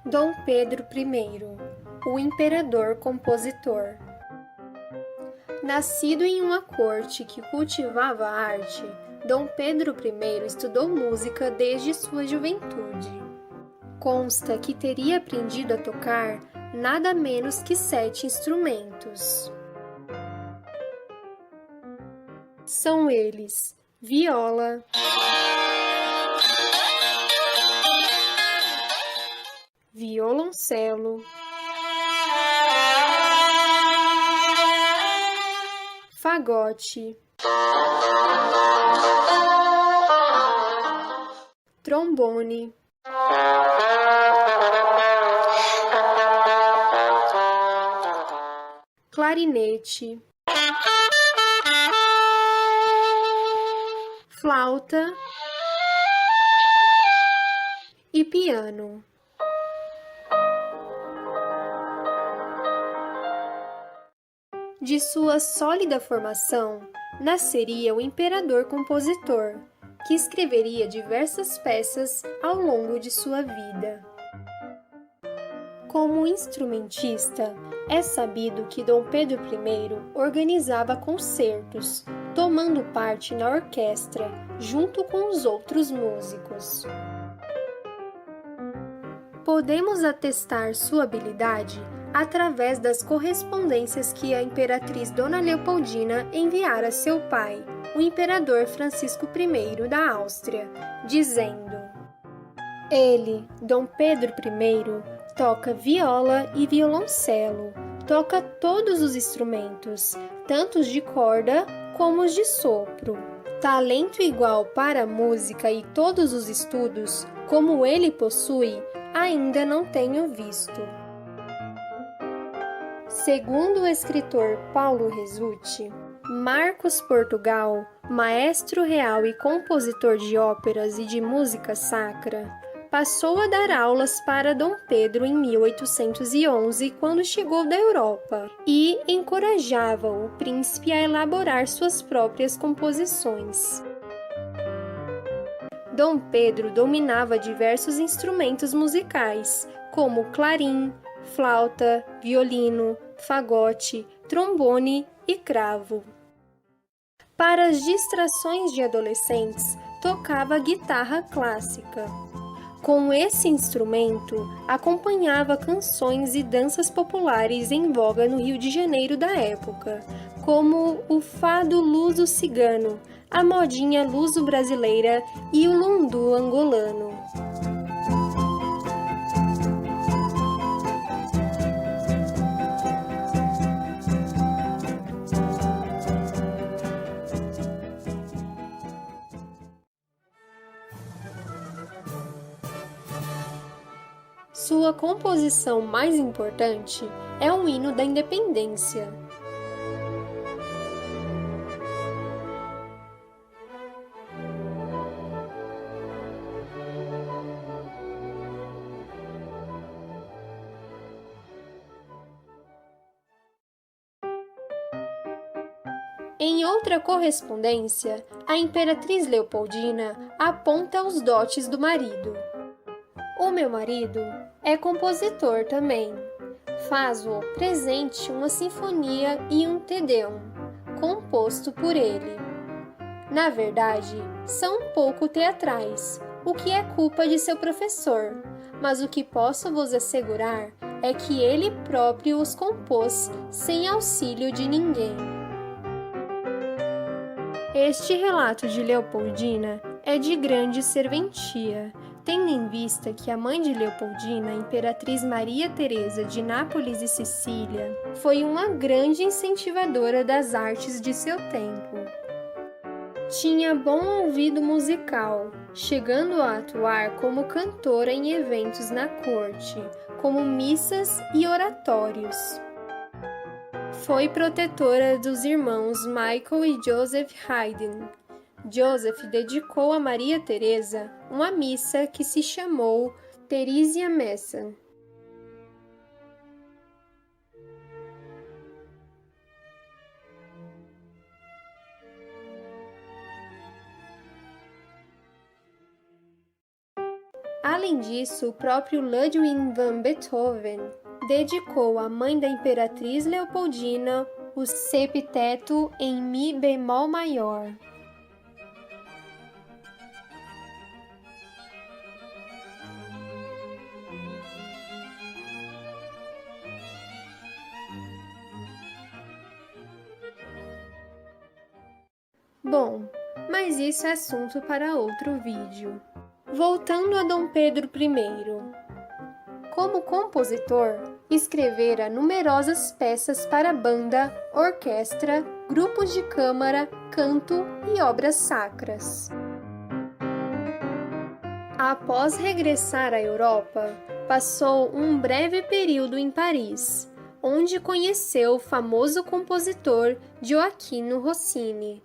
Dom Pedro I, o imperador compositor. Nascido em uma corte que cultivava a arte, Dom Pedro I estudou música desde sua juventude. Consta que teria aprendido a tocar nada menos que 7 instrumentos. São eles: viola, violoncelo, fagote, trombone, clarinete, flauta e piano. De sua sólida formação, nasceria o imperador compositor, que escreveria diversas peças ao longo de sua vida. Como instrumentista, é sabido que Dom Pedro I organizava concertos, tomando parte na orquestra, junto com os outros músicos. Podemos atestar sua habilidade através das correspondências que a imperatriz Dona Leopoldina enviara a seu pai, o imperador Francisco I da Áustria, dizendo: ele, Dom Pedro I, toca viola e violoncelo, toca todos os instrumentos, tanto os de corda como os de sopro. Talento igual para a música e todos os estudos, como ele possui, ainda não tenho visto. Segundo o escritor Paulo Resutti, Marcos Portugal, maestro real e compositor de óperas e de música sacra, passou a dar aulas para Dom Pedro em 1811, quando chegou da Europa, e encorajava o príncipe a elaborar suas próprias composições. Dom Pedro dominava diversos instrumentos musicais, como clarim, flauta, violino, fagote, trombone e cravo. Para as distrações de adolescentes, tocava guitarra clássica. Com esse instrumento, acompanhava canções e danças populares em voga no Rio de Janeiro da época, como o fado luso-cigano, a modinha luso-brasileira e o lundu angolano. Sua composição mais importante é o Hino da Independência. Em outra correspondência, a imperatriz Leopoldina aponta os dotes do marido. O meu marido é compositor também. Faz-o presente uma sinfonia e um Te Deum, composto por ele. Na verdade, são um pouco teatrais, o que é culpa de seu professor, mas o que posso vos assegurar é que ele próprio os compôs sem auxílio de ninguém. Este relato de Leopoldina é de grande serventia, tendo em vista que a mãe de Leopoldina, a imperatriz Maria Teresa de Nápoles e Sicília, foi uma grande incentivadora das artes de seu tempo. Tinha bom ouvido musical, chegando a atuar como cantora em eventos na corte, como missas e oratórios. Foi protetora dos irmãos Michael e Joseph Haydn. Joseph dedicou a Maria Teresa uma missa que se chamou Theresia Messa. Além disso, o próprio Ludwig van Beethoven dedicou à mãe da imperatriz Leopoldina o septeto em Mi bemol maior. Bom, mas isso é assunto para outro vídeo. Voltando a Dom Pedro I. Como compositor, escrevera numerosas peças para banda, orquestra, grupos de câmara, canto e obras sacras. Após regressar à Europa, passou um breve período em Paris, onde conheceu o famoso compositor Gioachino Rossini.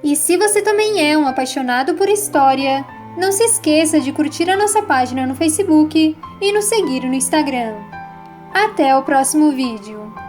E se você também é um apaixonado por história, não se esqueça de curtir a nossa página no Facebook e nos seguir no Instagram. Até o próximo vídeo!